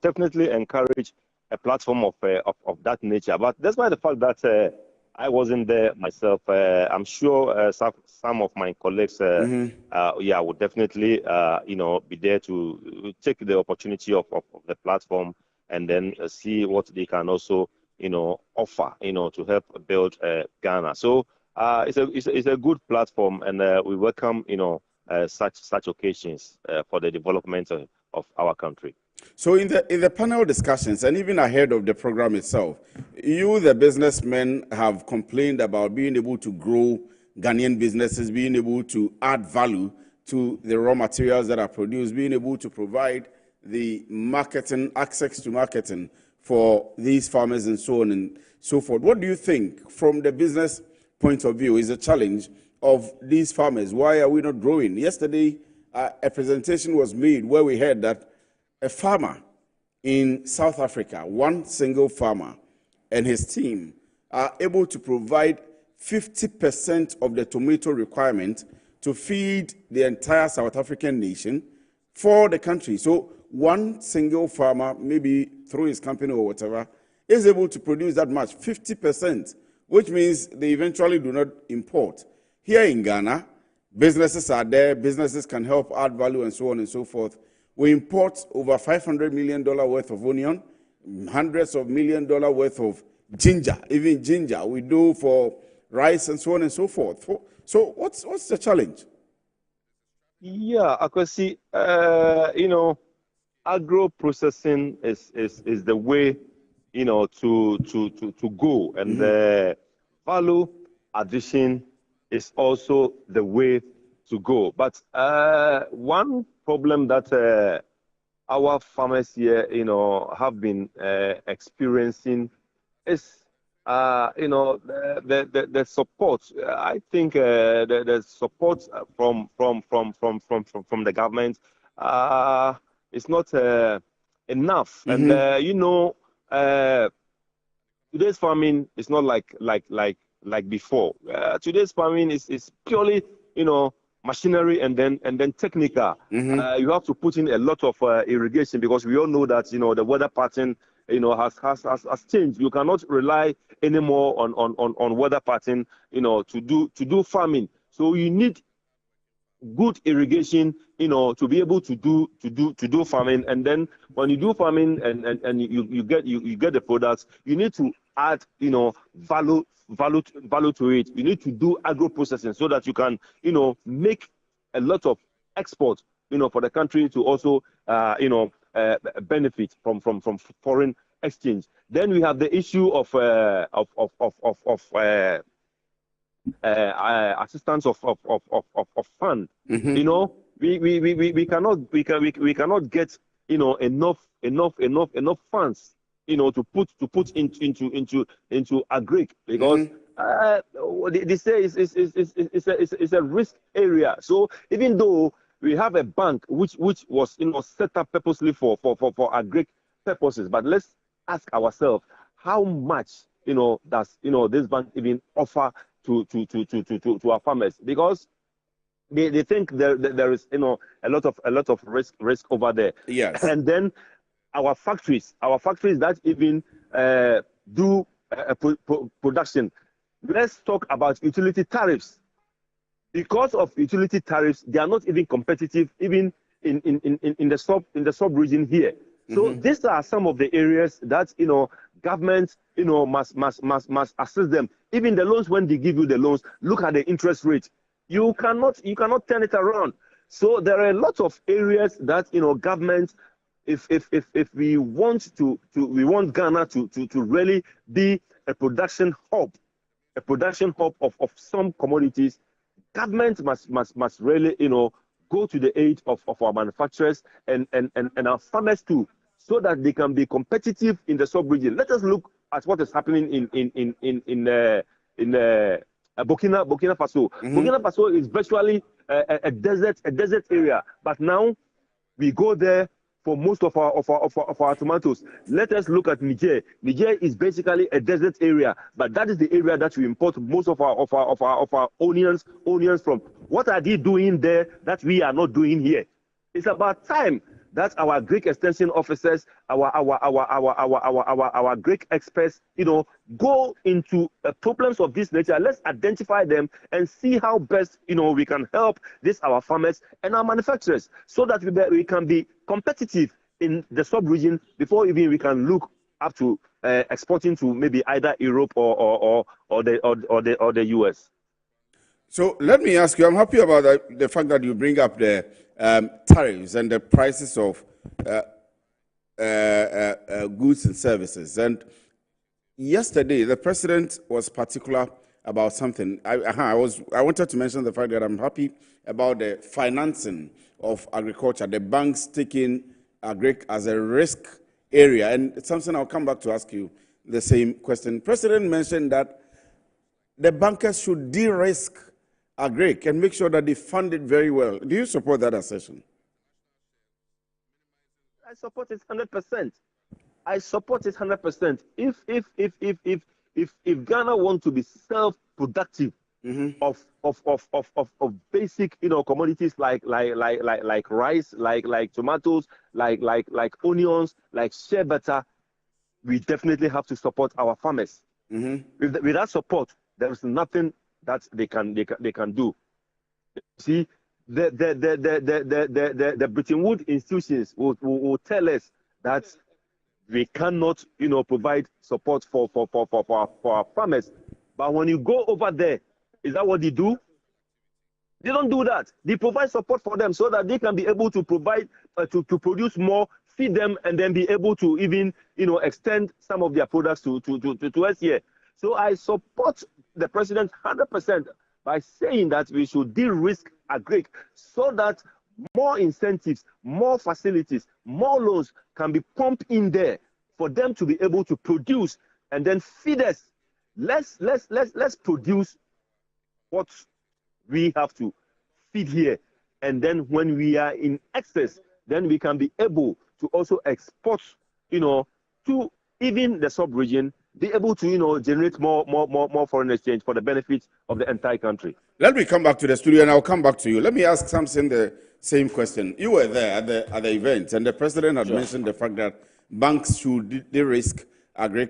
definitely encourage a platform of that nature. But despite the fact that I wasn't there myself, I'm sure some of my colleagues, yeah, would definitely, be there to take the opportunity of the platform and then see what they can also, offer, to help build Ghana. So it's a good platform, and we welcome, such occasions for the development of our country. So in the panel discussions and even ahead of the program itself, you, the businessmen, have complained about being able to grow Ghanaian businesses, being able to add value to the raw materials that are produced, being able to provide the marketing, access to marketing for these farmers and so on and so forth. What do you think from the business point of view is the challenge of these farmers? Why are we not growing? Yesterday, a presentation was made where we heard that a farmer in South Africa, one single farmer and his team are able to provide 50% of the tomato requirement to feed the entire South African nation for the country. So one single farmer, maybe through his company or whatever, is able to produce that much, 50%, which means they eventually do not import. Here in Ghana, businesses are there, businesses can help add value and so on and so forth. We import over $500 million worth of onion, hundreds of $millions worth of ginger, even ginger we do for rice and so on and so forth. So what's the challenge? Yeah, Akwasi, agro processing is the way, to go, and the value addition is also the way to go. But one problem that our farmers here, have been experiencing is, the support. I think the support from the government is not enough. And today's farming is not like before. Today's farming is purely, machinery and then technical. You have to put in a lot of irrigation, because we all know that the weather pattern has changed. You cannot rely anymore on weather pattern to do farming. So you need good irrigation to be able to do farming. And then when you do farming and you get the products, you need to add value to it. You need to do agro processing so that you can make a lot of export for the country to also benefit from foreign exchange. Then we have the issue of assistance of fund. We cannot get enough funds to put into agri, because they say it's a risk area. So even though we have a bank which was set up purposely for agri purposes, but let's ask ourselves, how much does this bank even offer to our farmers? Because they think there is a lot of risk over there. Yes. And then our factories that even do production. Let's talk about utility tariffs. Because of utility tariffs, they are not even competitive, even in the sub region here. So these are some of the areas that government must assist them. Even the loans, when they give you the loans, look at the interest rate. You cannot turn it around. So there are a lot of areas that government, if we want Ghana to really be a production hub of some commodities, government must really go to the aid of our manufacturers and our farmers too, so that they can be competitive in the sub-region. Let us look at what is happening in Burkina Faso. Burkina Faso is virtually a desert area, but now we go there for most of our tomatoes. Let us look at Niger. Niger is basically a desert area, but that is the area that we import most of our onions from. What are they doing there that we are not doing here? It's about time that our Greek extension officers, our Greek experts, go into problems of this nature. Let's identify them and see how best, we can help our farmers and our manufacturers so that we can be competitive in the sub-region before even we can look up to exporting to maybe either Europe or the US. So let me ask you, I'm happy about the fact that you bring up the tariffs and the prices of goods and services. And yesterday, the president was particular about something. I wanted to mention the fact that I'm happy about the financing of agriculture, the banks taking agri as a risk area. And it's something I'll come back to ask you the same question. President mentioned that the bankers should de-risk agri and make sure that they fund it very well. Do you support that assertion? I support it 100%. I support it 100%. If Ghana want to be self-productive of basic commodities like rice, like tomatoes, like onions, like shea butter, we definitely have to support our farmers. With that support, there is nothing that they can do. See, the Bretton Woods institutions will tell us that we cannot, provide support for our farmers. But when you go over there, is that what they do? They don't do that. They provide support for them so that they can be able to provide to produce more, feed them, and then be able to even extend some of their products to us here. So I support the president 100% by saying that we should de-risk agri so that more incentives, more facilities, more loans can be pumped in there for them to be able to produce and then feed us. Let's produce what we have to feed here, and then when we are in excess, then we can be able to also export, to even the sub-region, be able to generate more foreign exchange for the benefit of the entire country. Let me come back to the studio and I'll come back to you. Let me ask Samson the same question. You were there at the event, and the president had mentioned the fact that banks should de-risk agri.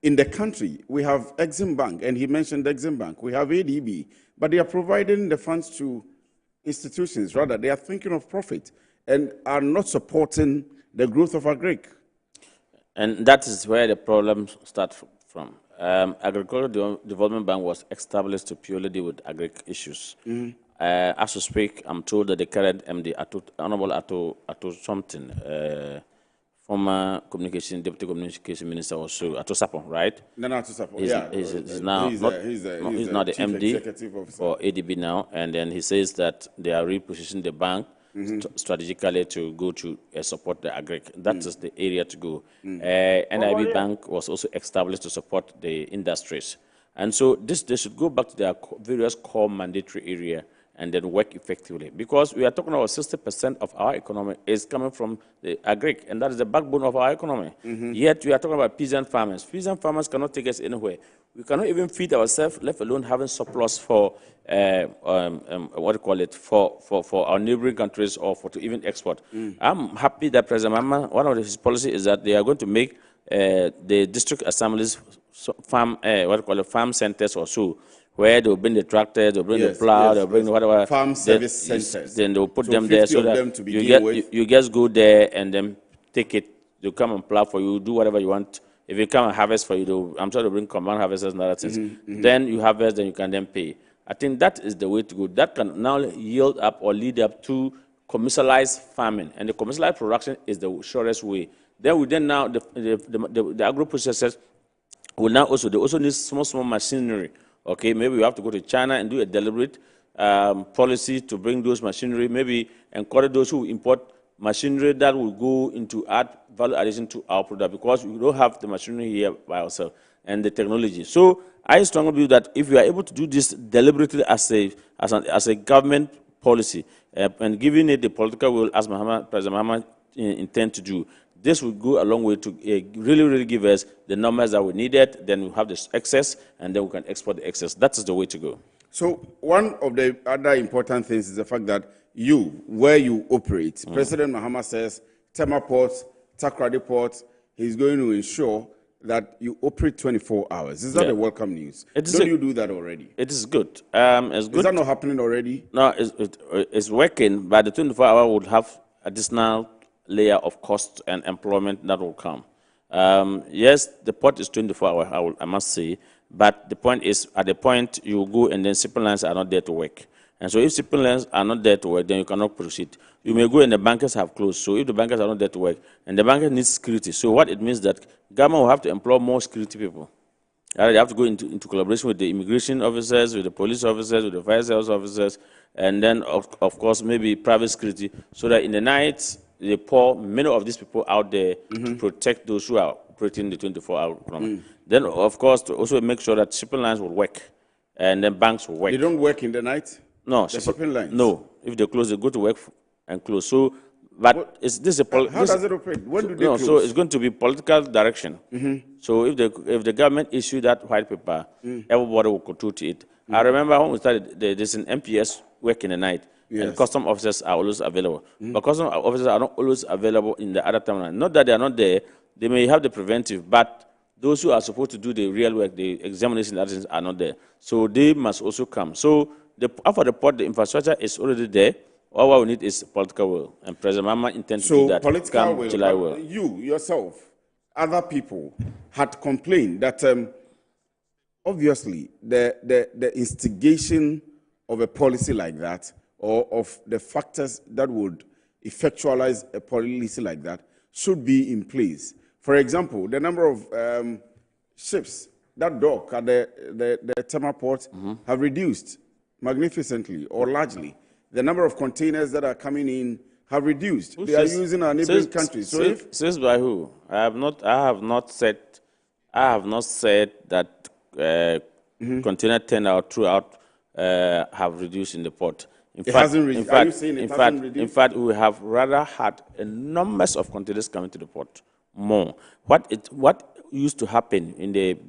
In the country, we have Exim Bank, and he mentioned Exim Bank. We have ADB, but they are providing the funds to institutions. Rather, they are thinking of profit and are not supporting the growth of agri. And that is where the problem starts from. Agricultural Development Bank was established to purely deal with agri issues. As we speak, I'm told that the current MD, Honorable Ato something, former Deputy Communication Minister also, Ato Sapon, right? No, Ato Sapon, he's now he's not the MD for ADB now, and then he says that they are repositioning the bank strategically to go to support the agri. That is the area to go. NIB Bank was also established to support the industries. And so they should go back to their various core mandatory area and then work effectively. Because we are talking about 60% of our economy is coming from the agri, and that is the backbone of our economy. Yet we are talking about peasant farmers. Peasant farmers cannot take us anywhere. We cannot even feed ourselves, let alone having surplus for for our neighboring countries or to even export. I'm happy that President Mahama, one of his policies is that they are going to make the district assemblies farm centers or so, where they'll bring the tractor, they'll bring the plow, they'll bring whatever. Farm service centers. Then they'll put them there so that you just go there and then take it. They'll come and plow for you, do whatever you want. If you come and harvest for you, I'm sure they'll bring combined harvesters and other things. Then you harvest, then you can then pay. I think that is the way to go. That can now yield up or lead up to commercialized farming. And the commercialized production is the surest way. Then we now, the agro-processors will now also, they also need small machinery. Okay, maybe we have to go to China and do a deliberate policy to bring those machinery, maybe encourage those who import machinery that will go into add value addition to our product, because we don't have the machinery here by ourselves and the technology. So I strongly believe that if we are able to do this deliberately as a government policy and giving it the political will, as President Mahama intend to do, this will go a long way to really give us the numbers that we needed. Then we have this excess, and then we can export the excess. That is the way to go. So one of the other important things is the fact that where you operate, President Mahama says, Tema Port, Takoradi Port, he's going to ensure that you operate 24 hours. Is that a welcome news? Don't you do that already? It is good. It's good. Is that not happening already? No, it's working, but the 24-hour would have additional layer of cost and employment that will come. Yes, the port is 24 hours, I must say, but the point is, at the point you go and then shipping lines are not there to work. And so if shipping lines are not there to work, then you cannot proceed. You may go and the bankers have closed. So if the bankers are not there to work, and the bankers need security, so what it means that government will have to employ more security people. They have to go into collaboration with the immigration officers, with the police officers, with the fire service officers, and then, of course, maybe private security, so that in the night, they pour many of these people out there to protect those who are operating the 24-hour economy. Then, of course, to also make sure that shipping lines will work, and then banks will work. They don't work in the night? No. The shipping lines? No. If they close, they go to work and close. So, but how does it operate? When do they close? So it's going to be political direction. So if the government issue that white paper, everybody will control to it. I remember when we started, there's an MPS work in the night, and custom officers are always available. But custom officers are not always available in the other time. Not that they are not there, they may have the preventive, but those who are supposed to do the real work, the examination are not there. So they must also come. So after the port, the infrastructure is already there. All what we need is political will, and President Mama intends to do that. So political will, July will. You, yourself, other people had complained that obviously the instigation of a policy like that, or of the factors that would effectualize a policy like that, should be in place. For example, the number of ships that dock at the Tema port have reduced magnificently or largely. The number of containers that are coming in have reduced. They are using our neighboring countries. So says by who? I have not said that container turnout throughout have reduced in the port. It hasn't reduced. Are you saying it hasn't reduced? In fact, we have rather had a numbers of containers coming to the port. More. What used to happen in the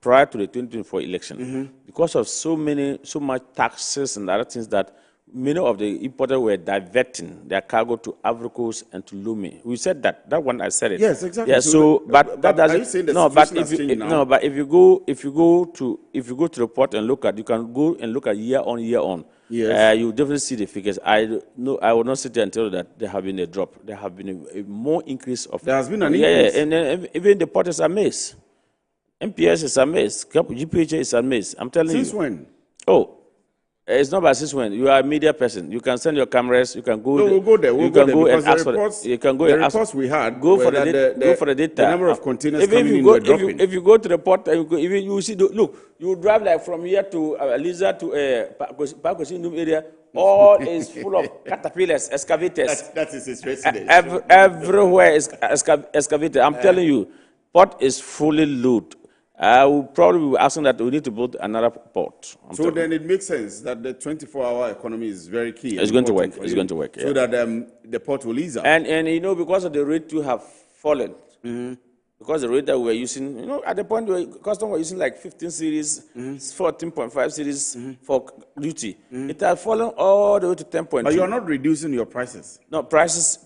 prior to the 2024 election, because of so much taxes and other things that many of the importers were diverting their cargo to Ivory Coast and to Lomé. We said that. That one I said it. Yes, exactly. Yeah. So, but that doesn't. Are you saying the but if you go to the port and look at, you can go and look at year on. Yes. You definitely see the figures. I will not sit there and tell you that there have been a drop. There have been a more increase of. There has been an increase. Yeah, and then even the port is amazed. MPS is amazed. GPHA is amazed. I'm telling you. Since when? Oh. It's not about since when. You are a media person. You can send your cameras. You can go. No, we'll go there. You can go and ask for it. You can go and ask. The reports we had. Go for the data. The number of containers coming in were dropping. If you go to the port, you see. Look, you drive like from here to Aliza to Pakosinum area. All is full of caterpillars, excavators. That is his residence. Everywhere is excavator. I'm telling you, port is fully loaded. I will probably be asking that we need to build another port. So then it makes sense that the 24-hour economy is very key. It's going to work. It's going to work. So that the port will ease up. And because of the rate to have fallen, because the rate that we were using, at the point where customers were using like 15 series, 14.5 series for duty, it has fallen all the way to 10.2. But you are not reducing your prices. No, prices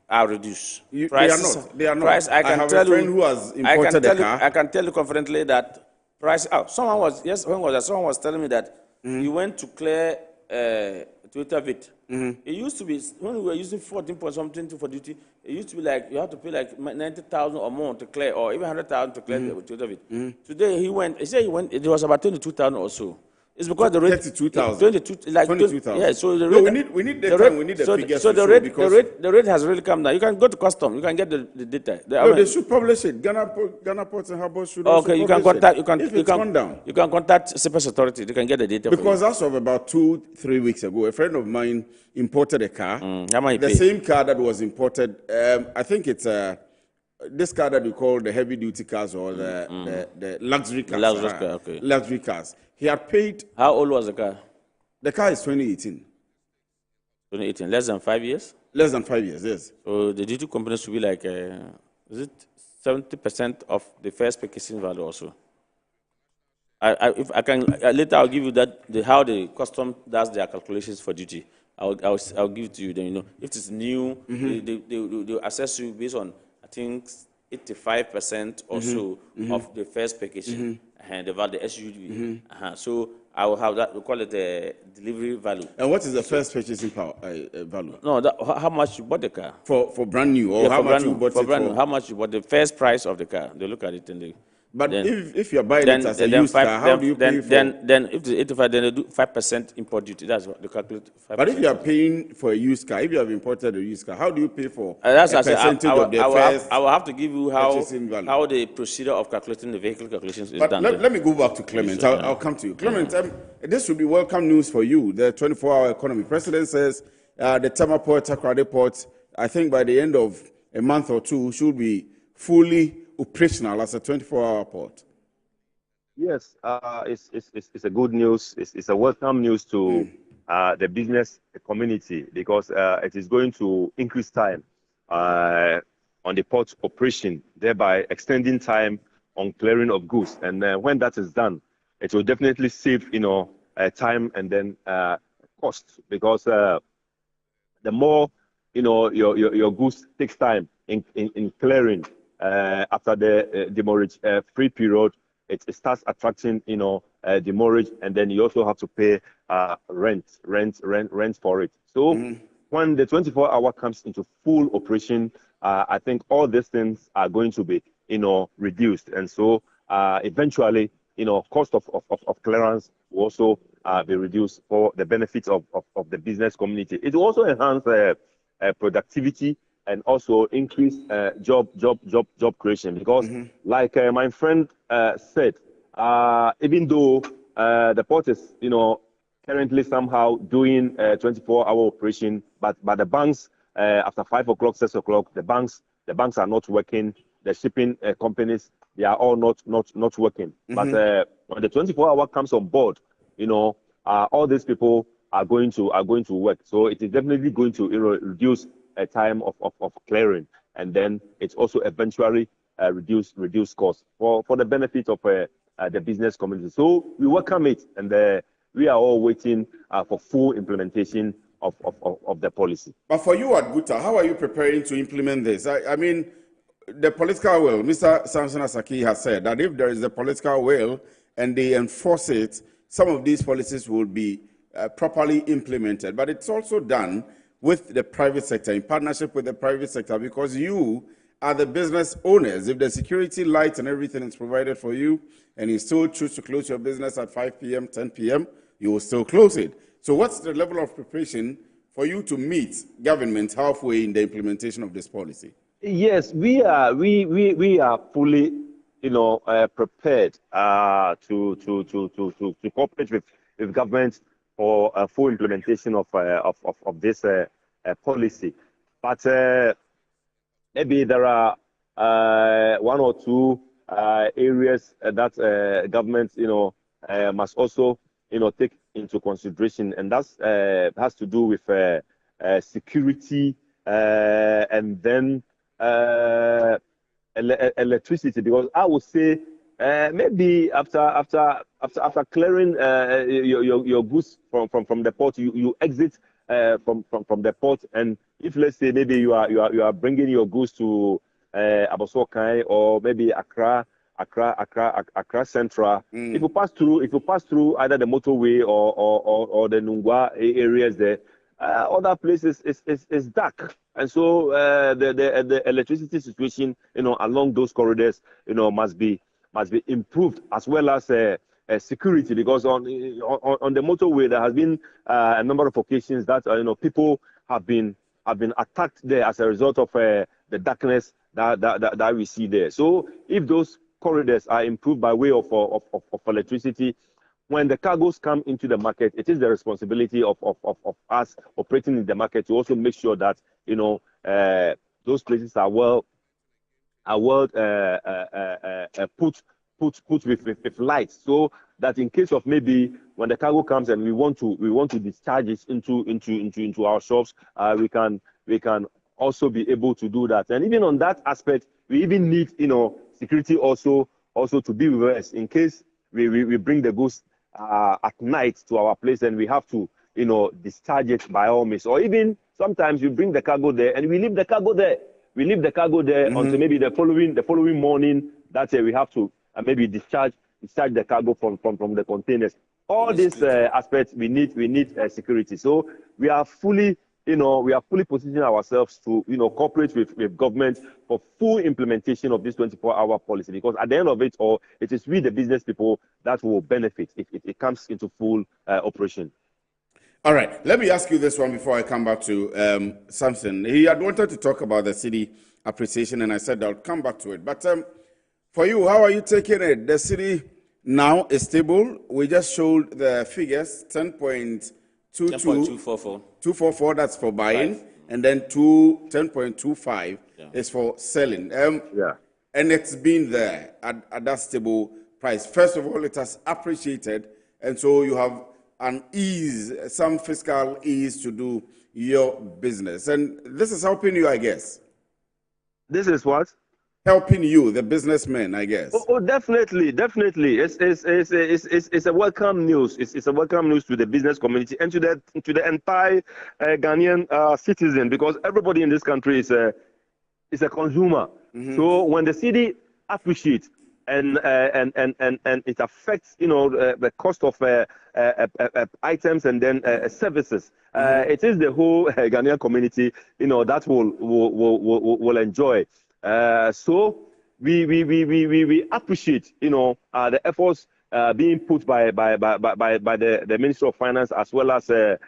are reduced. They are not. They are not. I have a friend who has imported a car. I can tell you confidently that price. Someone was telling me that he went to clear Toyota Vit. It used to be when we were using 14 point something for duty. It used to be like you have to pay like 90,000 or more to clear, or even 100,000 to clear the Toyota Vit. Today he went. He said he went. It was about 22,000 or so. It's because the rate 32,000. 22,000. Yeah, so the rate. No, we need the time. We need the figures. So the rate has really come down. You can go to custom. You can get the data. They should publish it. Ghana Ports and Harbors should also publish it. You can contact Cyprus Authority. They can get the data. Because as of about 2-3 weeks ago, a friend of mine imported a car. How much the same car that was imported. I think it's this car that we call the heavy duty cars or the luxury cars. Luxury cars. He had paid. How old was the car? The car is 2018. 2018, less than 5 years? Less than 5 years, yes. So the duty company should be like, is it 70% of the first purchasing value also? If I can, later I'll give you that, how the custom does their calculations for duty. I'll give it to you. Then you know if it's new, they'll assess you based on I think 85% or so of the first package and the value, the SUV. So I will have that. We call it the delivery value. And what is the first purchasing power value? No, how much you bought the car for brand new, or how much you bought it for? How much you bought the first price of the car? They look at it and they. But then, if you're buying it as a used car, how do you pay for? Then if the 85, then they do 5% import duty. That's what they calculate. 5%. But if you are paying for a used car, if you have imported a used car, how do you pay for that's a percentage of the first? I will have to give you how the procedure of calculating the vehicle calculations is done. Let me go back to Clement. I'll come to you. Clement, this will be welcome news for you. The 24-hour economy. President says the Tama Port, Takoradi Port, I think by the end of a month or two, should be fully operational as a 24-hour port. Yes, it's a good news. It's a welcome news to the business community because it is going to increase time on the port operation, thereby extending time on clearing of goods. And when that is done, it will definitely save time and then cost, because the more your goods takes time in clearing after the demurrage free period, it starts attracting demurrage, and then you also have to pay rent for it. So when the 24-hour comes into full operation, I think all these things are going to be reduced, and so eventually cost of clearance will also be reduced for the benefit of the business community. It will also enhance productivity and also increase job creation, because like my friend said, even though the port is currently somehow doing 24-hour operation, but the banks after 5 o'clock, 6 o'clock, the banks are not working. The shipping companies, they are all not working. But when the 24-hour comes on board, all these people are going to work. So it is definitely going to reduce a time of clearing, and then it's also eventually reduce costs for the benefit of the business community. So we welcome it, and we are all waiting for full implementation of the policy. But for you at Guta, how are you preparing to implement this? I mean, the political will, Mr. Samson Asaki has said that if there is a political will and they enforce it, some of these policies will be properly implemented. But it's also done with the private sector, in partnership with the private sector, because you are the business owners. If the security lights and everything is provided for you, and you still choose to close your business at 5 p.m., 10 p.m., you will still close it. So what's the level of preparation for you to meet government halfway in the implementation of this policy? Yes, we are fully, prepared to cooperate with government for a full implementation of this policy. But maybe there are one or two areas that government, must also, take into consideration, and that's has to do with security and then electricity, because I would say maybe after clearing your goods from the port, you exit from the port, and if, let's say, maybe you are bringing your goods to Abosokai or maybe Accra Central. If you pass through either the motorway or the Nungwa areas there, other places is dark, and so the electricity situation along those corridors must be improved, as well as security, because on the motorway there has been a number of occasions that people have been attacked there as a result of the darkness that we see there. So if those corridors are improved by way of electricity, when the cargoes come into the market, it is the responsibility of us operating in the market to also make sure that those places are well put with lights, so that in case of maybe when the cargo comes and we want to discharge it into our shops, we can also be able to do that. And even on that aspect, we even need security also to be with us in case we bring the goods at night to our place, and we have to discharge it by all means. Or even sometimes you bring the cargo there and we leave the cargo there. We leave the cargo there until maybe the following morning that we have to maybe discharge the cargo from the containers. All these aspects we need security. So we are fully positioning ourselves to cooperate with government for full implementation of this 24-hour policy, because at the end of it all, it is we the business people that will benefit if it comes into full operation. All right, let me ask you this one before I come back to Samson. He had wanted to talk about the city appreciation, and I said I'll come back to it. But for you, how are you taking it? The city now is stable. We just showed the figures, 10.22. 244, that's for buying, and then 10.25 is for selling. And it's been there at that stable price. First of all, it has appreciated, and so you have an ease, some fiscal ease to do your business. And this is helping you, I guess. This is what? Helping you, the businessman, I guess. Oh, definitely. It's a welcome news. It's a welcome news to the business community and to the entire Ghanaian citizen, because everybody in this country is a consumer. So when the city appreciates and it affects the cost of items and then services, it is the whole Ghanaian community that will enjoy. So we appreciate the efforts being put by the Ministry of Finance, as well as the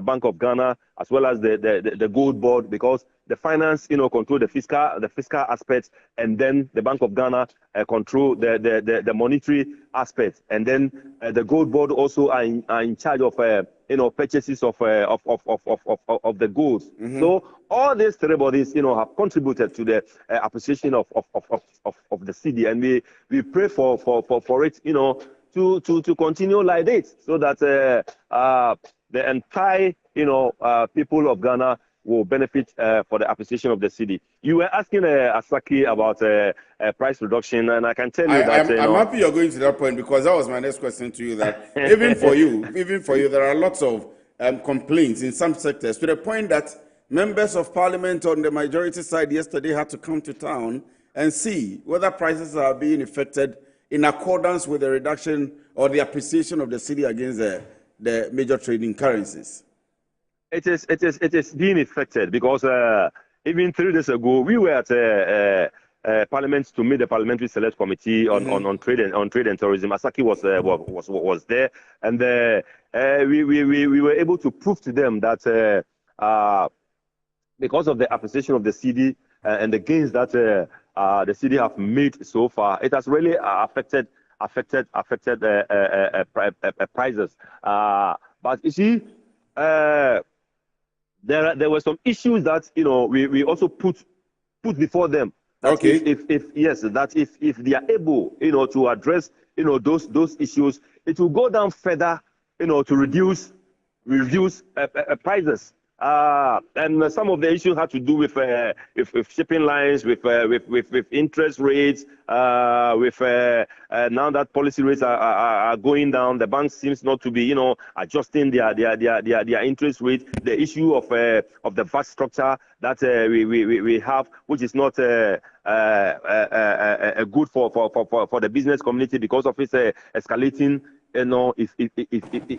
Bank of Ghana, as well as the Gold Board, because the finance control the fiscal aspects, and then the Bank of Ghana control the monetary aspects, and then the Gold Board also are in charge of purchases of the goods. So all these three bodies have contributed to the appreciation of the city, and we pray for it to continue like this, so that the entire people of Ghana will benefit for the appreciation of the city. You were asking Asaki about price reduction, and I can tell you that I'm happy you're going to that point, because that was my next question to you. That even for you, there are lots of complaints in some sectors, to the point that members of parliament on the majority side yesterday had to come to town and see whether prices are being affected in accordance with the reduction or the appreciation of the city against the major trading currencies. It is being affected, because even 3 days ago we were at Parliament to meet the Parliamentary Select Committee on trade and tourism. Asaki was there, and we were able to prove to them that because of the appreciation of the city and the gains that the city have made so far, it has really affected prices. But you see, there were some issues that we also put before them. That if they are able to address those issues, it will go down further to reduce prices. And some of the issues had to do with shipping lines, with interest rates, with now that policy rates are going down, the bank seems not to be adjusting their interest rate. The issue of the VAT structure that we have, which is not good for the business community because of its escalating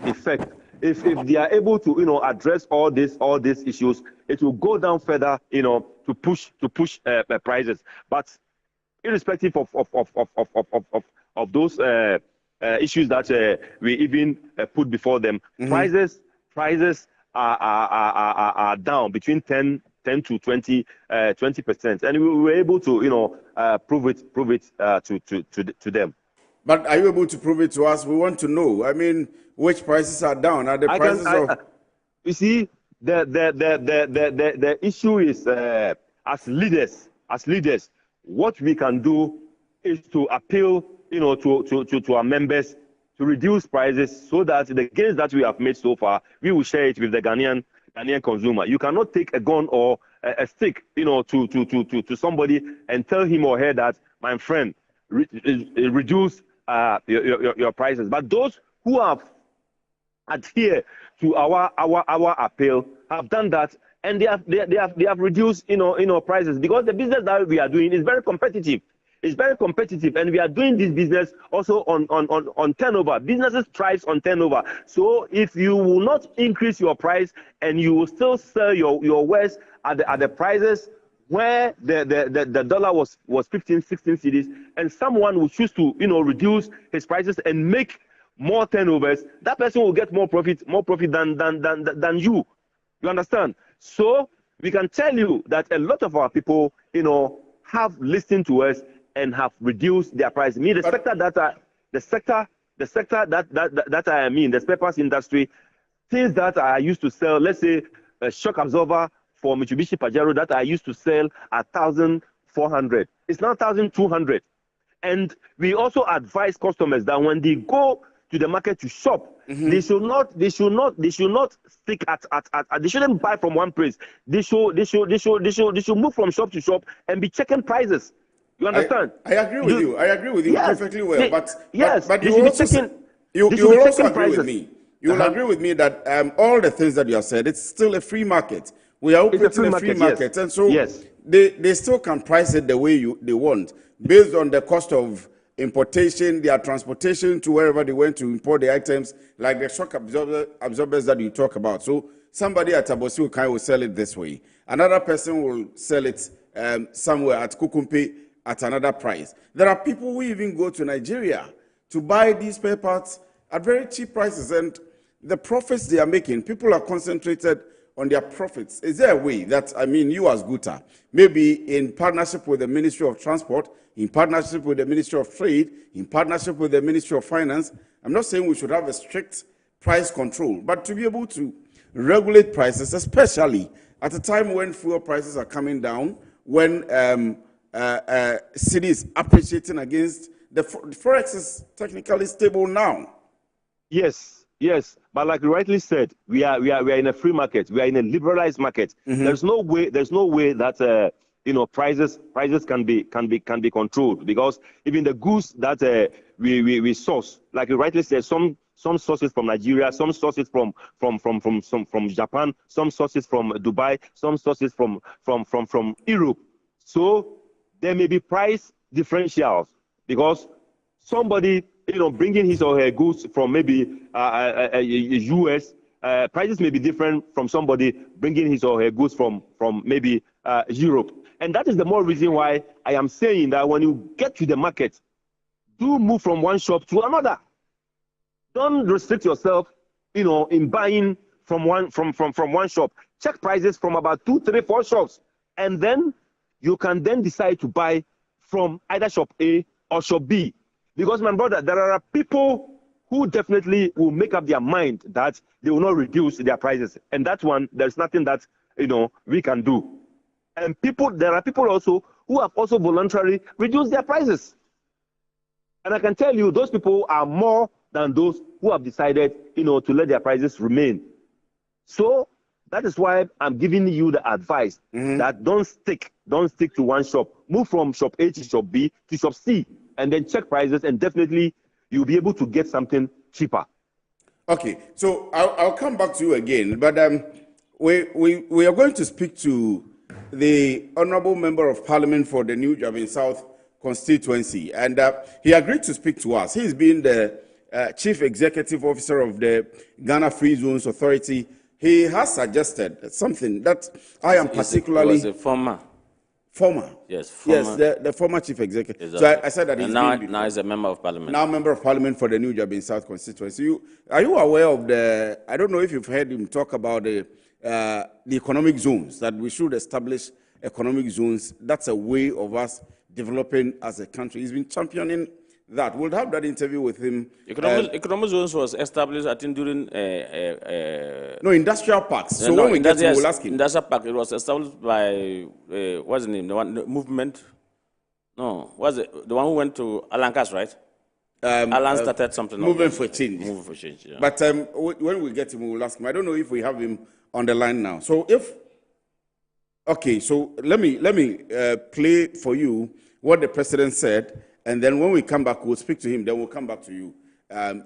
effect. If they are able to address all these issues, it will go down further to push prices. But irrespective of those issues that we even put before them, prices are down between 10 to 20%, and we were able to prove it to them. But are you able to prove it to us? We want to know. I mean, which prices are down? Are the prices of? You see, the issue is as leaders, what we can do is to appeal, to our members to reduce prices, so that the gains that we have made so far, we will share it with the Ghanaian consumer. You cannot take a gun or a stick, to somebody and tell him or her that, my friend, reduce your prices. But those who have adhere to our appeal, have done that, and they have reduced prices, because the business that we are doing is very competitive. It's very competitive, and we are doing this business also on turnover. Businesses thrive on turnover. So if you will not increase your price and you will still sell your wares at the prices where the dollar was 15, 16 cedis, and someone will choose to reduce his prices and make more turnovers, that person will get more profit than you. You understand? So we can tell you that a lot of our people, have listened to us and have reduced their price. The sector that I am in, the spare parts industry, things that I used to sell, let's say a shock absorber for Mitsubishi Pajero that I used to sell at 1,400, it's now 1,200. And we also advise customers that when they go to the market to shop, they should not stick at they shouldn't buy from one place. They should move from shop to shop and be checking prices. You understand? I agree with you. I agree with you perfectly well. But you will also agree with me. You will agree with me that all the things that you have said, it's still a free market. We are operating a free market, and so they still can price it the way they want, based on the cost of importation, their transportation to wherever they went to import the items, like the shock absorbers that you talk about. So somebody at Abosi Ukai will sell it this way. Another person will sell it somewhere at Kukumpe at another price. There are people who even go to Nigeria to buy these spare parts at very cheap prices, and the profits they are making, people are concentrated on their profits. Is there a way that, you as Guta, maybe in partnership with the Ministry of Transport, in partnership with the Ministry of Trade, in partnership with the Ministry of Finance, I'm not saying we should have a strict price control, but to be able to regulate prices, especially at a time when fuel prices are coming down, when city is appreciating against the forex is technically stable now. Yes, but like you rightly said, we are in a free market. We are in a liberalized market. There's no way that prices can be controlled, because even the goods that we source, like you rightly said, some sources from Nigeria, some sources from Japan, some sources from Dubai, some sources from Europe. So there may be price differentials, because somebody bringing his or her goods from maybe US, prices may be different from somebody bringing his or her goods from maybe Europe. And that is the more reason why I am saying that when you get to the market, do move from one shop to another. Don't restrict yourself, in buying from one shop. Check prices from about 2, 3, 4 shops, and then you can then decide to buy from either shop A or shop B. Because, my brother, there are people who definitely will make up their mind that they will not reduce their prices. And that one, there's nothing that, we can do. And there are people also who have also voluntarily reduced their prices. And I can tell you, those people are more than those who have decided, to let their prices remain. So that is why I'm giving you the advice that don't stick to one shop. Move from shop A to shop B to shop C, and then check prices, and definitely you'll be able to get something cheaper. Okay, so I'll come back to you again, but we are going to speak to the Honorable Member of Parliament for the New Jabin South constituency, and he agreed to speak to us. He's been the Chief Executive Officer of the Ghana Free Zones Authority. He has suggested something that I am particularly... He was a former. Yes, former. Yes, the former Chief Executive. Exactly. So I said that he's now he's a Member of Parliament. Now Member of Parliament for the New Jabin South constituency. Are you aware of the... I don't know if you've heard him talk about the economic zones, that we should establish economic zones. That's a way of us developing as a country. He's been championing that. We'll have that interview with him. Economic zones was established, I think, during... no, industrial parks. So when we get to, we'll ask him. Industrial park, it was established by, what's the name, the movement? No, was it the one who went to Alankas, right? Alan started something. Movement for change. Movement for change, yeah. But when we get him, we'll ask him. I don't know if we have him on the line now. So okay, so let me play for you what the president said, and then when we come back, we'll speak to him, then we'll come back to you.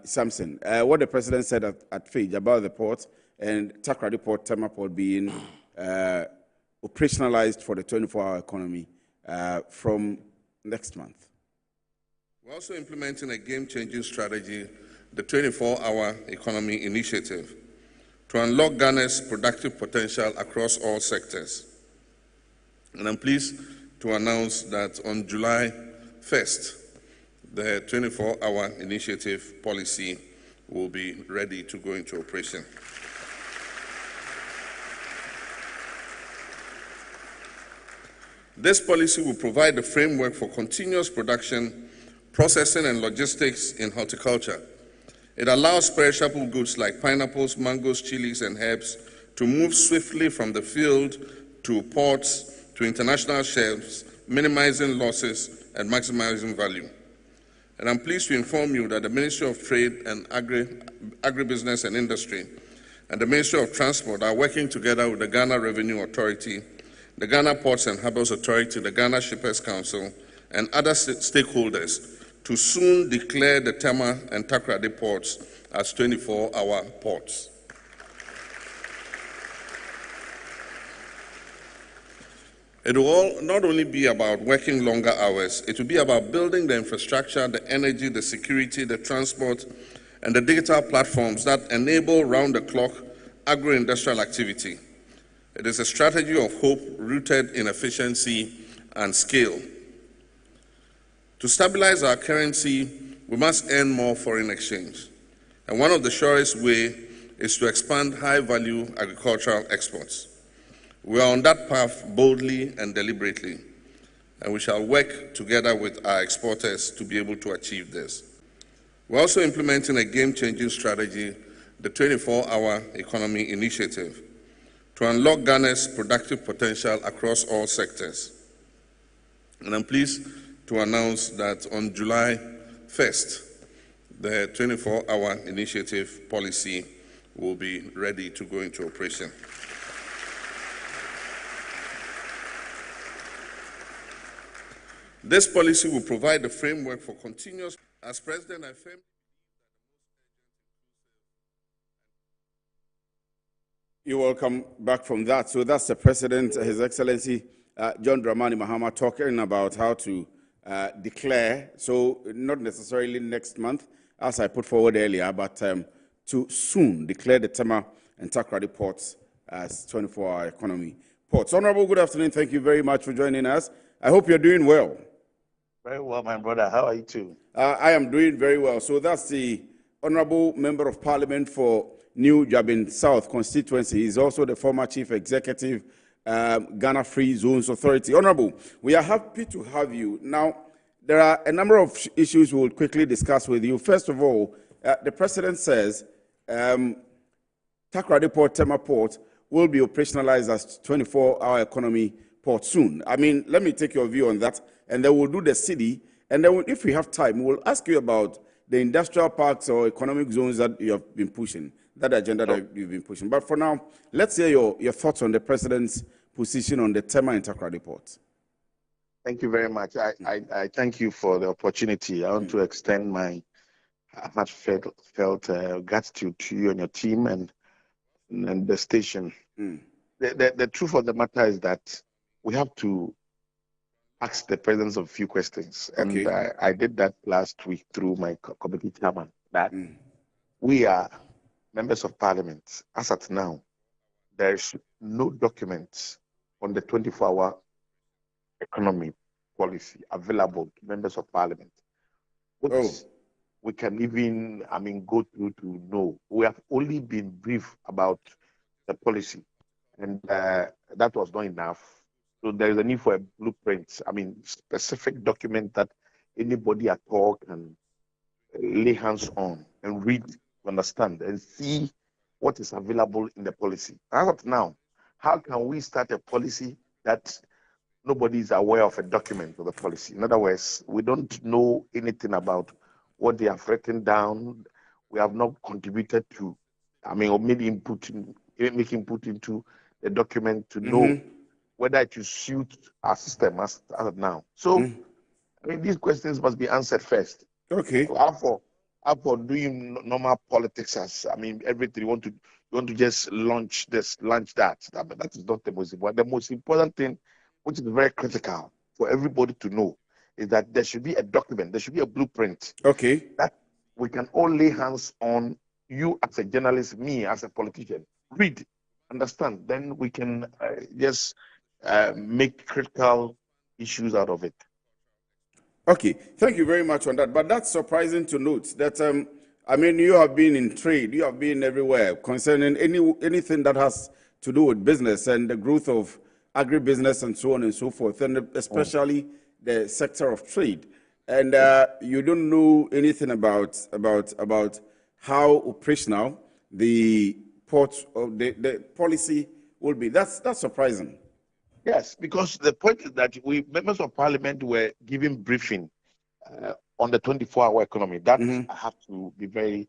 Samson, what the president said at Fage about the port and Takoradi Port, Tema Port being operationalized for the 24-hour economy from next month. We're also implementing a game-changing strategy, the 24-hour economy initiative, to unlock Ghana's productive potential across all sectors. And I'm pleased to announce that on July 1st, the 24-hour initiative policy will be ready to go into operation. This policy will provide the framework for continuous production, processing, and logistics in horticulture. It allows perishable goods like pineapples, mangoes, chilies, and herbs to move swiftly from the field to ports to international shelves, minimizing losses and maximizing value. And I'm pleased to inform you that the Ministry of Trade and Agribusiness and Industry and the Ministry of Transport are working together with the Ghana Revenue Authority, the Ghana Ports and Harbours Authority, the Ghana Shippers Council, and other stakeholders to soon declare the Tema and Takoradi ports as 24-hour ports. It will not only be about working longer hours, it will be about building the infrastructure, the energy, the security, the transport, and the digital platforms that enable round-the-clock agro-industrial activity. It is a strategy of hope rooted in efficiency and scale. To stabilize our currency, we must earn more foreign exchange. And one of the surest ways is to expand high-value agricultural exports. We are on that path boldly and deliberately, and we shall work together with our exporters to be able to achieve this. We're also implementing a game-changing strategy, the 24-hour economy initiative, to unlock Ghana's productive potential across all sectors. And I'm pleased to announce that on July 1st, the 24-hour initiative policy will be ready to go into operation. This policy will provide the framework for continuous. As President, I firmly. You're welcome back from that. So that's the President, His Excellency John Dramani Mahama, talking about how to declare, so not necessarily next month, as I put forward earlier, but to soon declare the Tema and Takoradi ports as 24-hour economy ports. Honorable, good afternoon. Thank you very much for joining us. I hope you're doing well. Very well, my brother. How are you too? I am doing very well. So that's the Honorable Member of Parliament for New Jabin South constituency. He's also the former Chief Executive, Ghana Free Zones Authority. Honorable, we are happy to have you. Now, there are a number of issues we'll quickly discuss with you. First of all, the President says Takoradi Port, Tema Port, will be operationalized as 24-hour economy port soon. I mean, let me take your view on that, and then we'll do the city, and then if we have time, we'll ask you about the industrial parks or economic zones that you have been pushing, that agenda that you've been pushing. But for now, let's hear your thoughts on the President's position on the Tema and Takoradi ports. Thank you very much. I thank you for the opportunity. I want to extend my heartfelt gratitude to you and your team and the station. The truth of the matter is that we have to ask the President a few questions. And I did that last week through my committee chairman, that we are members of Parliament. As at now, there is no document on the 24-hour economy policy available to members of Parliament, which we can even, go through to know. We have only been briefed about the policy, and that was not enough. So there is a need for a blueprint, specific document that anybody at all can lay hands on and read, understand, and see what is available in the policy. As of now, how can we start a policy that nobody is aware of a document of the policy? In other words, we don't know anything about what they have written down. We have not contributed to, or maybe make input into the document to know whether it will suit our system as of now. So, these questions must be answered first. Okay. Therefore, up for doing normal politics as everything. You want to just launch that. That is not the most important. The most important thing, which is very critical for everybody to know, is that there should be a document, there should be a blueprint. Okay. That we can all lay hands on. You as a journalist, me as a politician, read, understand. Then we can just make critical issues out of it. Okay, thank you very much on that. But that's surprising to note that, you have been in trade, you have been everywhere concerning anything that has to do with business and the growth of agribusiness and so on and so forth, and especially the sector of trade. And you don't know anything about how operational the port of the policy will be. That's surprising. Yes, because the point is that we members of parliament were giving briefing on the 24-hour economy. That I have to be very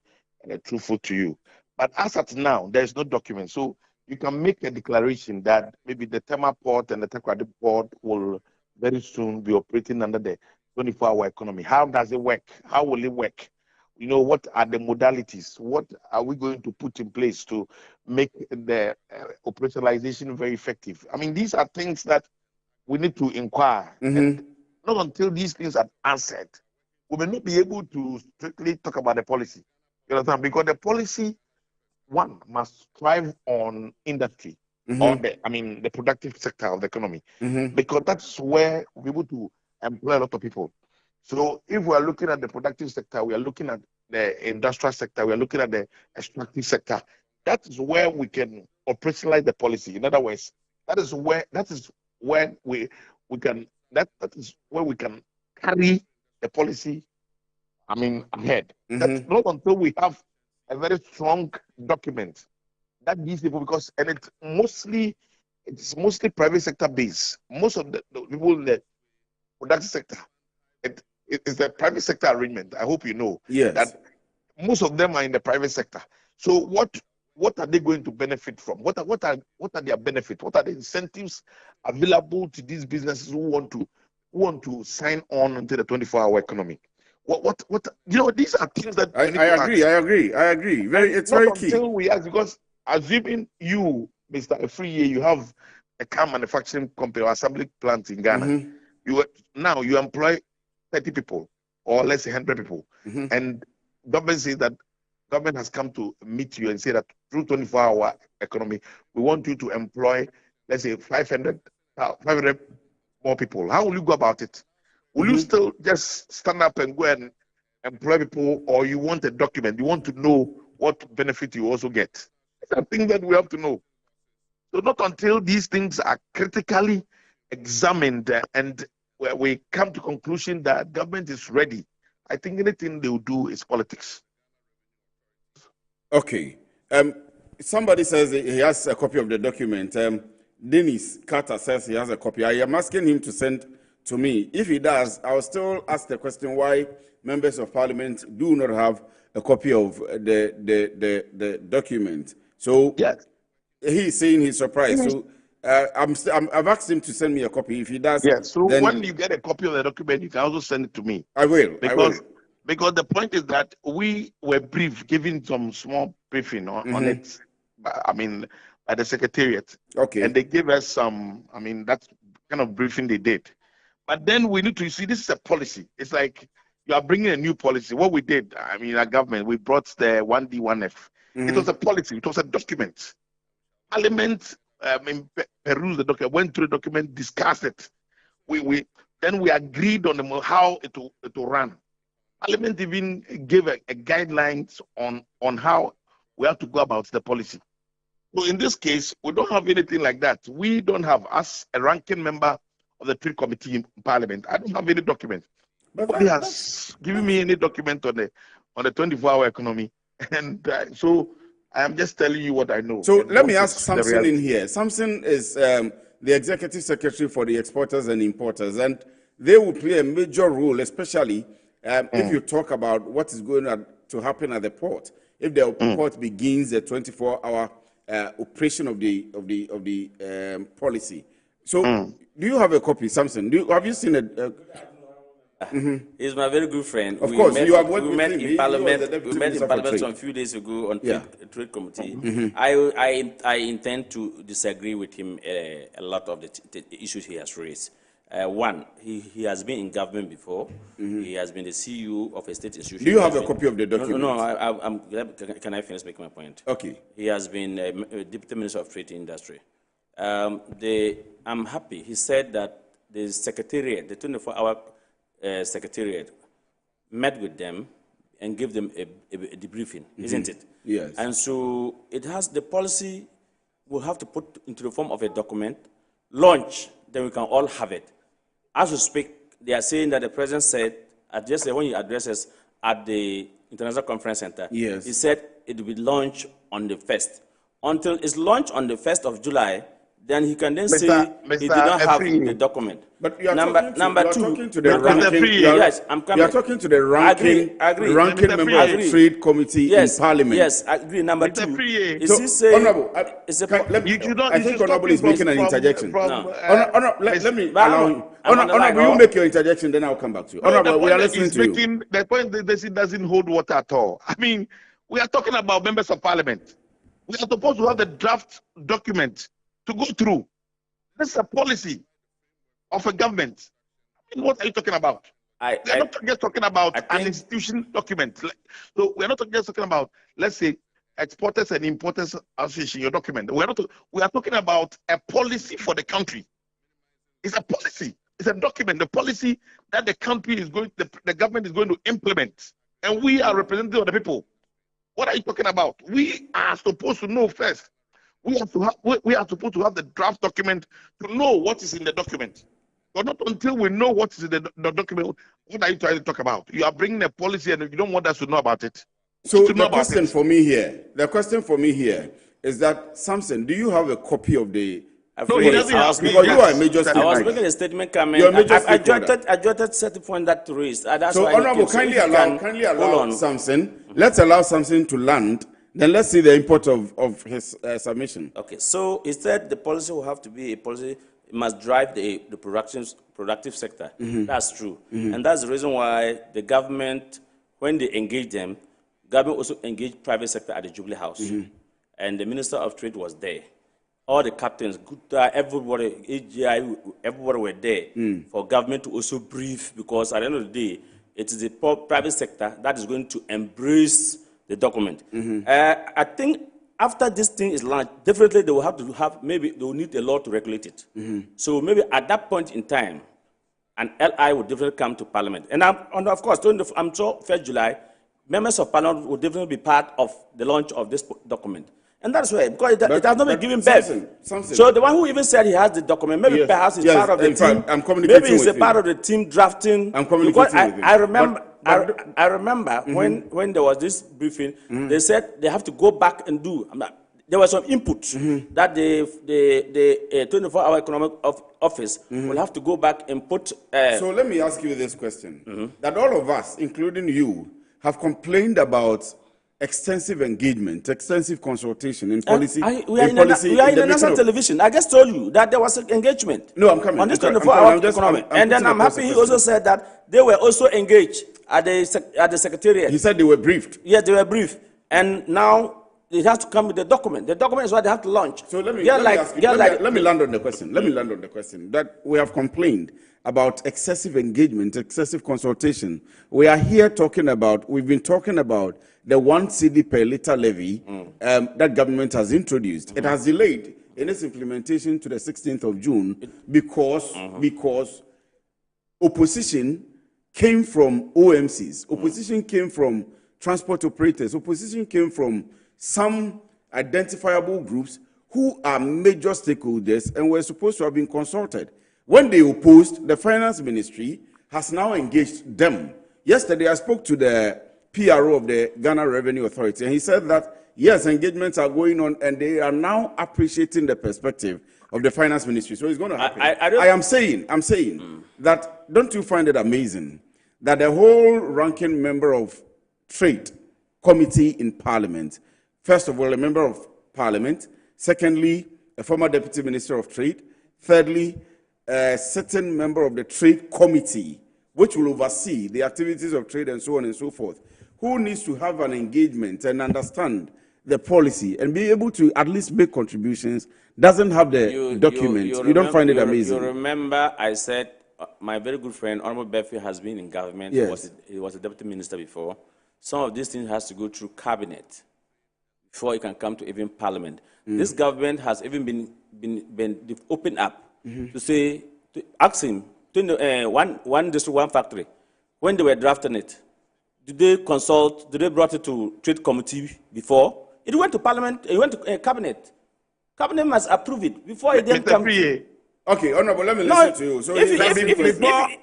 truthful to you. But as at now, there is no document. So you can make a declaration that maybe the Tema port and the Takoradi port will very soon be operating under the 24-hour economy. How does it work? How will it work? What are the modalities? What are we going to put in place to make the operationalization very effective? These are things that we need to inquire. And not until these things are answered, we may not be able to strictly talk about the policy. You understand? Because the policy, one, must thrive on industry, or the productive sector of the economy, because that's where we're able to employ a lot of people. So if we are looking at the productive sector, we are looking at the industrial sector, we are looking at the extractive sector. That is where we can operationalize the policy. In other words, that is where we can carry the policy ahead. That's not until we have a very strong document that these people, because it's mostly private sector based. Most of the people in the productive sector, it's a private sector arrangement. I hope you know that most of them are in the private sector. So what are they going to benefit from? What are their benefits? What are the incentives available to these businesses who want to sign on into the 24-hour economy? What these are things that I agree. It's very key. Until we ask, because assuming you, Mr. Afriye, you have a car manufacturing company or assembly plant in Ghana, you employ 30 people or let's say 100 people, and government says that government has come to meet you and say that through 24-hour economy, we want you to employ, let's say 500 more people. How will you go about it? Will you still just stand up and go and employ people, or you want a document? You want to know what benefit you also get? These are things that we have to know. So not until these things are critically examined and where we come to conclusion that government is ready, I think anything they will do is politics. Okay. Somebody says he has a copy of the document. Dennis Carter says he has a copy. I am asking him to send to me. If he does, I will still ask the question why members of parliament do not have a copy of the document. So yes, he's saying he's surprised. So I've asked him to send me a copy. If he does, yes. So when you get a copy of the document, you can also send it to me. I will. Because the point is that we were given some small briefing on it. By the secretariat. Okay. And they gave us some. That's kind of briefing they did. But then we need to see this is a policy. It's like you are bringing a new policy. What we did, our government, we brought the 1D, 1F. It was a policy. It was a document. Parliament perused the document, went through the document, discussed it. Then we agreed on how it will run. Parliament even gave a guidelines on how we have to go about the policy. So in this case, we don't have anything like that. We don't have, as a ranking member of the Trade Committee in Parliament, I don't have any document. Nobody has given me any document on the 24-hour economy. And so I am just telling you what I know. So let me ask Samson in here. Samson is the executive secretary for the exporters and importers, and they will play a major role, especially if you talk about what is going to happen at the port. If the port begins a 24-hour operation of the policy. So do you have a copy, Samson? Have you seen it? He's my very good friend. Of course, you have worked with him. In Parliament. We met in Parliament a few days ago on trade committee. I intend to disagree with him a lot of the issues he has raised. One, he has been in government before. He has been the CEO of a state institution. Do you have a copy of the document? No, can I finish making my point? Okay. He has been a Deputy Minister of Trade and Industry. I'm happy. He said that the secretariat, the 24-hour secretariat, met with them and gave them a debriefing, isn't it? Yes. And so it has the policy we'll have to put into the form of a document, launch, then we can all have it. As we speak, they are saying that the president said, just when he addresses at the International Conference Center, he said it will be launched on the 1st. Until it's launched on the 1st of July, then he can then say he did not have the document. But you are talking to the ranking. Yes, I'm coming. You are talking to the ranking member of the Trade Committee in Parliament. Yes, I agree. Number two, is he saying? Honorable, I think Honorable is making an interjection. Let me allow him. Honorable, you make your interjection, then I'll come back to you. Honorable, we are listening to you. The point that doesn't hold water at all. I mean, we are talking about members of Parliament. We are supposed to have the draft document to go through. This is a policy of a government. I mean, what are you talking about? We are not just talking about an institution document. So we are not just talking about, let's say, Exporters and Importers Association, your document. We are talking about a policy for the country. It's a policy. It's a document, the policy that the country is going, the government is going to implement. And we are representatives of the people. What are you talking about? We are supposed to know first. We are supposed to have the draft document to know what is in the document. But not until we know what is in the document, what are you trying to talk about? You are bringing a policy and you don't want us to know about it. So the question for me here is that, Samson, do you have a copy of the... No, he doesn't have. Because you are a major stakeholder. I was making a statement coming. I jotted certain point that to raise. So, Honorable, kindly allow Samson. Let's allow Samson to land. Then let's see the import of his submission. Okay, so he said the policy will have to be a policy, must drive the productive sector. That's true. And that's the reason why the government, when they engage them, government also engaged private sector at the Jubilee House. And the Minister of Trade was there. All the captains, everybody, AGI, everybody were there for government to also brief, because at the end of the day, it is the private sector that is going to embrace the document. I think after this thing is launched, definitely they will have to have, maybe they will need a law to regulate it. So maybe at that point in time, an LI will definitely come to Parliament. And of course, I'm sure 1st July, members of Parliament will definitely be part of the launch of this document. And that's why, because it has not been given birth. So the one who even said he has the document, maybe perhaps he's part of the team. Maybe he's a part of the team drafting. I'm communicating with him. I remember when there was this briefing, they said they have to go back and do. There was some input that the 24-hour economic office will have to go back and put. So let me ask you this question: that all of us, including you, have complained about extensive engagement, extensive consultation in policy. We are in national television. I just told you that there was engagement. No, I'm coming. On this 24-hour economy. And then I'm happy he also said that they were also engaged at the secretariat. He said they were briefed. Yes, they were briefed. And now it has to come with the document. The document is what they have to launch. So let me land on the question. Let me land on the question that we have complained about excessive engagement, excessive consultation. We are here talking about, we've been talking about the 1 cedi per litre levy that government has introduced. It has delayed in its implementation to the 16th of June because opposition came from OMCs, opposition came from transport operators, opposition came from some identifiable groups who are major stakeholders and were supposed to have been consulted. When they opposed, the finance ministry has now engaged them. Yesterday, I spoke to the PRO of the Ghana Revenue Authority, and he said that, yes, engagements are going on, and they are now appreciating the perspective of the finance ministry. So it's going to happen. I am saying that, don't you find it amazing that the whole ranking member of Trade Committee in Parliament, first of all, a member of Parliament, secondly, a former Deputy Minister of Trade, thirdly, a certain member of the Trade Committee which will oversee the activities of trade and so on and so forth, who needs to have an engagement and understand the policy and be able to at least make contributions, doesn't have the document. You don't find it amazing? You remember I said my very good friend, Honorable Befi, has been in government. Yes. He was a deputy minister before. Some of these things has to go through cabinet before it can come to even parliament. This government has even been opened up to say, to ask him, one district, one factory, when they were drafting it, did they consult, did they brought it to trade committee before? It went to parliament, it went to cabinet. Cabinet must approve it before it then comes. Okay, Honorable, let me listen to you. So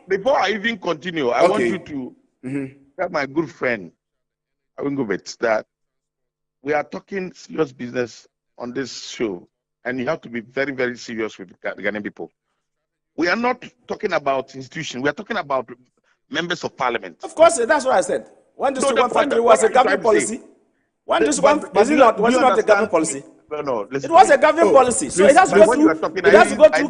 before I even continue, I want you to tell my good friend, Awingobet, that we are talking serious business on this show, and you have to be very, very serious with the Ghanaian people. We are not talking about institutions. We are talking about members of parliament. Of course, that's what I said. One district, one factory was a government policy. One district, was it not a government policy? No, it was a government policy. So it has to go through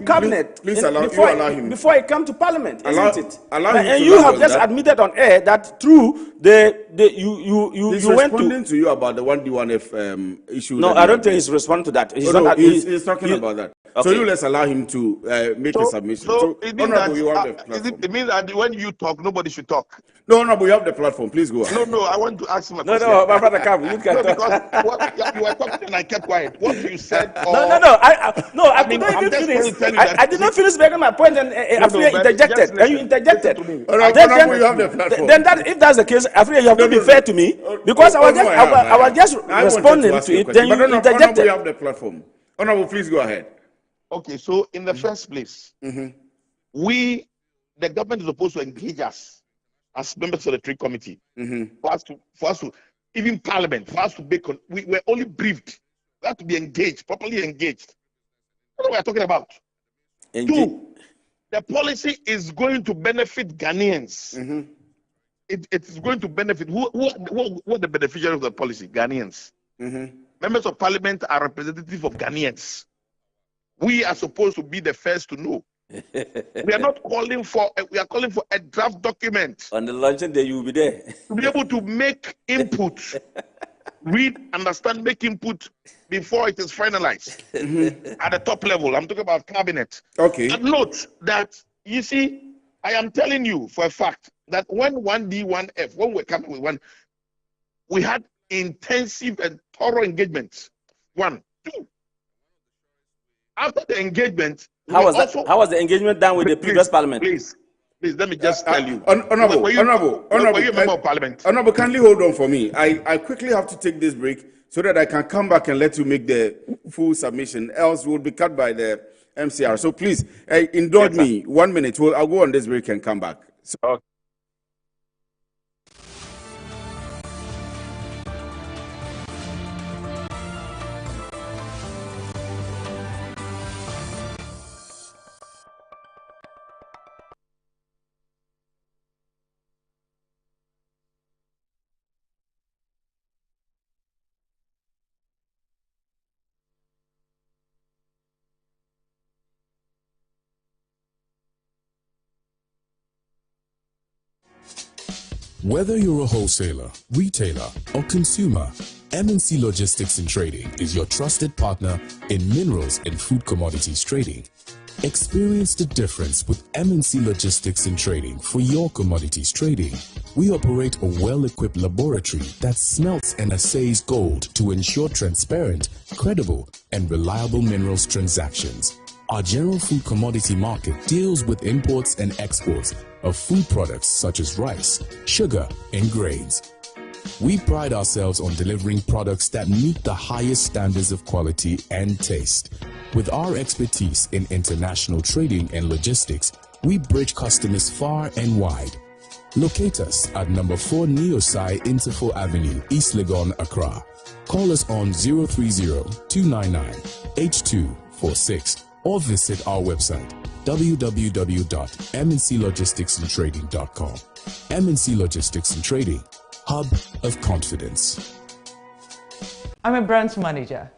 cabinet before it comes to parliament, isn't it? And you have just admitted on air that through you went to you about the 1D1F issue. No, I don't think he's responding to that. He's talking about that. Okay. So let's allow him to make a submission. So it means it means that when you talk, nobody should talk. No, but you have the platform. Please go ahead. No, I want to ask him a question. No, my brother, you can talk. Because you were talking and I kept quiet. What you said. I did not even finish. I did not finish making my point, and after you interjected, and you interjected. You have the platform. Then if that's the case, after you have to be fair to me, because I was just responding to it. Then you interjected. You have the platform. Honorable, please go ahead. Okay, so in the first place, the government is supposed to engage us as members of the trade committee, for us to, even parliament, for us to be, we were only briefed. We have to be engaged, properly engaged. What are we talking about? Two, the policy is going to benefit Ghanaians. It is going to benefit, who are the beneficiaries of the policy? Ghanaians. Members of parliament are representative of Ghanaians. We are supposed to be the first to know. We are not calling for, we are calling for a draft document. On the launching day, you will be there. To be able to make input, read, understand, make input before it is finalized at the top level. I'm talking about cabinet. Okay. And note that, you see, I am telling you for a fact that when 1D1F, when we're coming with one, we had intensive and thorough engagements. 1, 2. After the engagement, how was the engagement done with the previous parliament? Please, let me just tell you. Honorable, were you a member of parliament? Honorable, kindly hold on for me. I quickly have to take this break so that I can come back and let you make the full submission. Else, we'll be cut by the MCR. So please, indulge me 1 minute. I'll go on this break and come back. Okay. Whether you're a wholesaler, retailer, or consumer, MNC Logistics and Trading is your trusted partner in minerals and food commodities trading. Experience the difference with MNC Logistics and Trading for your commodities trading. We operate a well-equipped laboratory that smelts and assays gold to ensure transparent, credible, and reliable minerals transactions. Our general food commodity market deals with imports and exports of food products such as rice, sugar, and grains. We pride ourselves on delivering products that meet the highest standards of quality and taste. With our expertise in international trading and logistics, we bridge customers far and wide. Locate us at number 4 Neosai Interfo Avenue, East Legon, Accra. Call us on 030-299-8246 or visit our website www.mnclogisticsandtrading.com. MNC Logistics and Trading, hub of confidence. I'm a brand manager.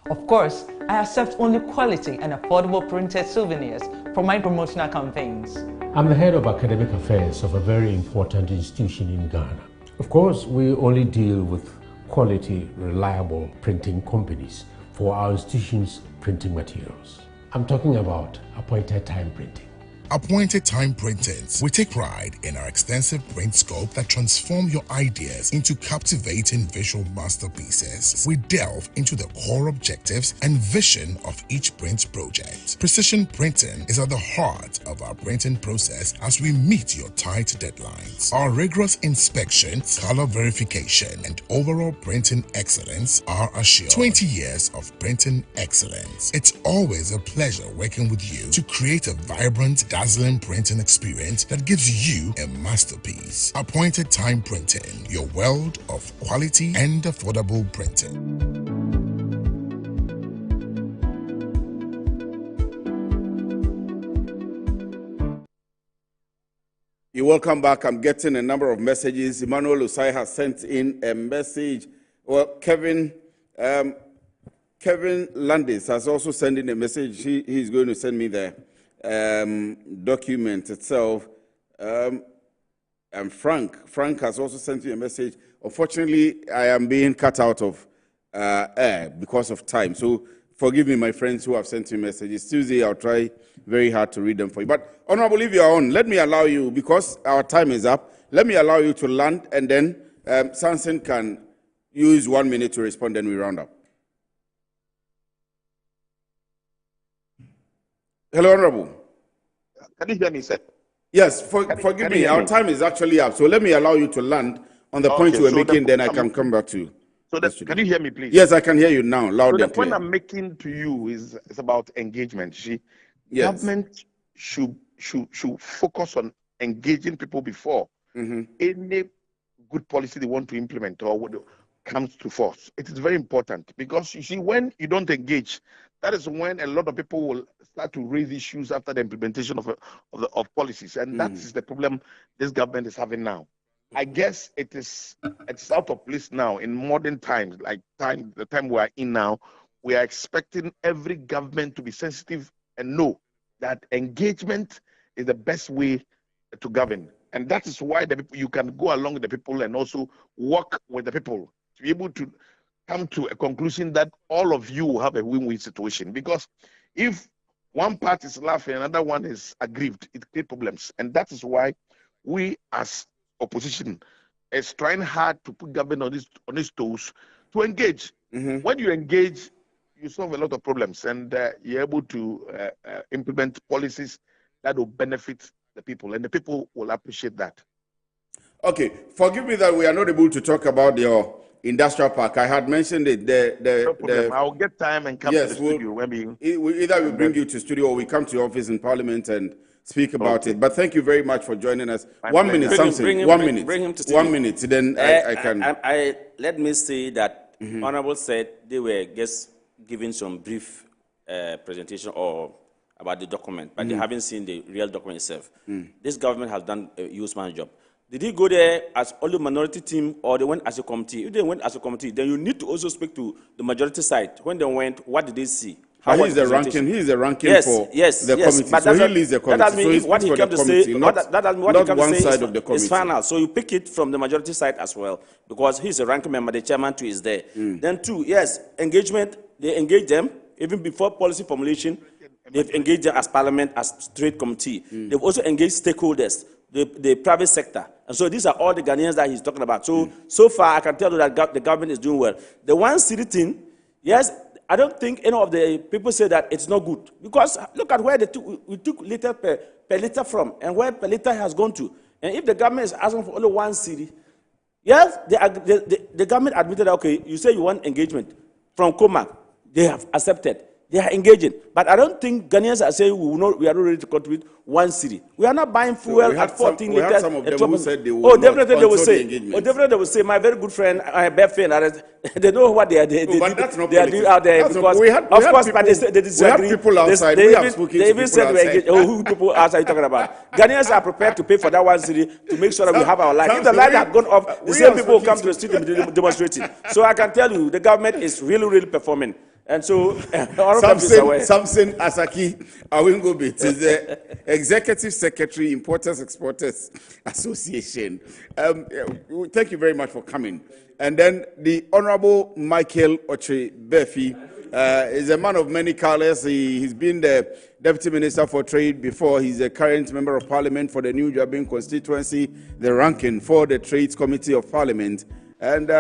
Of course, I accept only quality and affordable printed souvenirs for my promotional campaigns. I'm the head of academic affairs of a very important institution in Ghana. Of course, we only deal with quality, reliable printing companies for our institution's printing materials. I'm talking about appointed time printing. Appointed Time Printings. We take pride in our extensive print scope that transform your ideas into captivating visual masterpieces. We delve into the core objectives and vision of each print project. Precision printing is at the heart of our printing process as we meet your tight deadlines. Our rigorous inspection, color verification, and overall printing excellence are assured. 20 years of printing excellence. It's always a pleasure working with you to create a vibrant, dazzling printing experience that gives you a masterpiece. Appointed Time Printing, your world of quality and affordable printing. You're welcome back. I'm getting a number of messages. Emmanuel Usai has sent in a message. Well, Kevin Landis has also sent in a message. He's going to send me the document itself. And Frank has also sent me a message. Unfortunately, I am being cut out of air because of time. So forgive me, my friends who have sent me messages. Tuesday, I'll try very hard to read them for you. But Honorable, if you are on, let me allow you, because our time is up, let me allow you to land, and then Samson can use 1 minute to respond, then we round up. Hello, Honorable. Can you hear me, sir? Yes, forgive me. Our time is actually up, so let me allow you to land on the point you were making, then I can come back to you. So can you hear me, please? Yes, I can hear you now, loud and clear. The point I'm making to you is about engagement. See, yes. Government should focus on engaging people before any good policy they want to implement or what comes to force. It is very important because you see, when you don't engage, that is when a lot of people will start to raise issues after the implementation of policies, and that is the problem this government is having now. I guess it's out of place now in modern times, like the time we are in now. We are expecting every government to be sensitive and know that engagement is the best way to govern, and that is why you can go along with the people and also work with the people to be able to come to a conclusion that all of you will have a win-win situation. Because if one part is laughing, another one is aggrieved, it creates problems. And that is why we as opposition is trying hard to put government on his toes to engage. When you engage, you solve a lot of problems, and you're able to implement policies that will benefit the people, and the people will appreciate that. Okay, forgive me that we are not able to talk about your industrial park. I had mentioned it. No problem. I'll get time and come to the studio. Either we bring you to studio or we come to your office in Parliament and speak about it. But thank you very much for joining us. 1 minute, something. 1 minute. Bring him to studio. 1 minute. Then I can. Let me say that Honorable said they were just giving some brief presentation or about the document, but they haven't seen the real document itself. This government has done a huge man's job. Did he go there as only minority team, or they went as a committee? If they went as a committee, then you need to also speak to the majority side. When they went, what did they see? He is the ranking for the committee. But so he leads the committee. That means so what he came to say, not one side of the committee. Is final. So you pick it from the majority side as well, because he's a ranking member, the chairman too is there. Then two, yes, engagement, they engage them, even before policy formulation, they've engaged them as parliament, as straight committee. They've also engaged stakeholders, the private sector. And so these are all the Ghanaians that he's talking about. So far, I can tell you that the government is doing well. The one city thing, yes, I don't think any of the people say that it's not good. Because look at where we took liter per liter from and where per liter has gone to. And if the government is asking for only one city, yes, the government admitted that, okay, you say you want engagement from Comac. They have accepted. They are engaging. But I don't think Ghanaians are saying we are not ready to contribute one city. We are not buying fuel at 14 liters. We had some of them who said they will definitely they will say. Definitely they will say. My very good friend, Beth, they know what they are doing. But that's not they are doing out there because, of course, but they disagree. We have people outside. They even said we engage. Who people outside are you talking about? Ghanaians are prepared to pay for that one city to make sure that we have our light. If the light had gone off, the same people will come to the street and demonstrating. So I can tell you, the government is really, really performing. And so, all of is aware. Samson Asaki Awingobit is the Executive Secretary, Importers Exporters Association. Thank you very much for coming. And then the Honorable Michael Oche Befi is a man of many colors. He's been the Deputy Minister for Trade before. He's a current Member of Parliament for the New Jabin constituency, the ranking for the Trades Committee of Parliament, and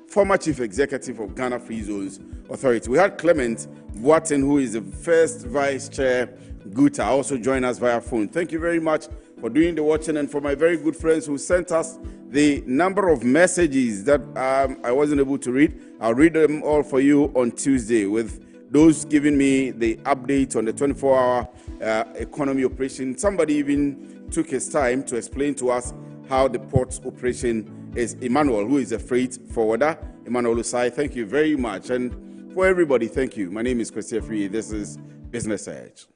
former Chief Executive of Ghana Free Zones Authority. We had Clement Boateng, who is the first Vice Chair, Guta, also join us via phone. Thank you very much for doing the watching, and for my very good friends who sent us the number of messages that I wasn't able to read. I'll read them all for you on Tuesday, with those giving me the update on the 24-hour economy operation. Somebody even took his time to explain to us how the port's operation is. Emmanuel, who is a freight forwarder. Emmanuel Usai, thank you very much. And for everybody, thank you. My name is Kwesi Free. This is Business Edge.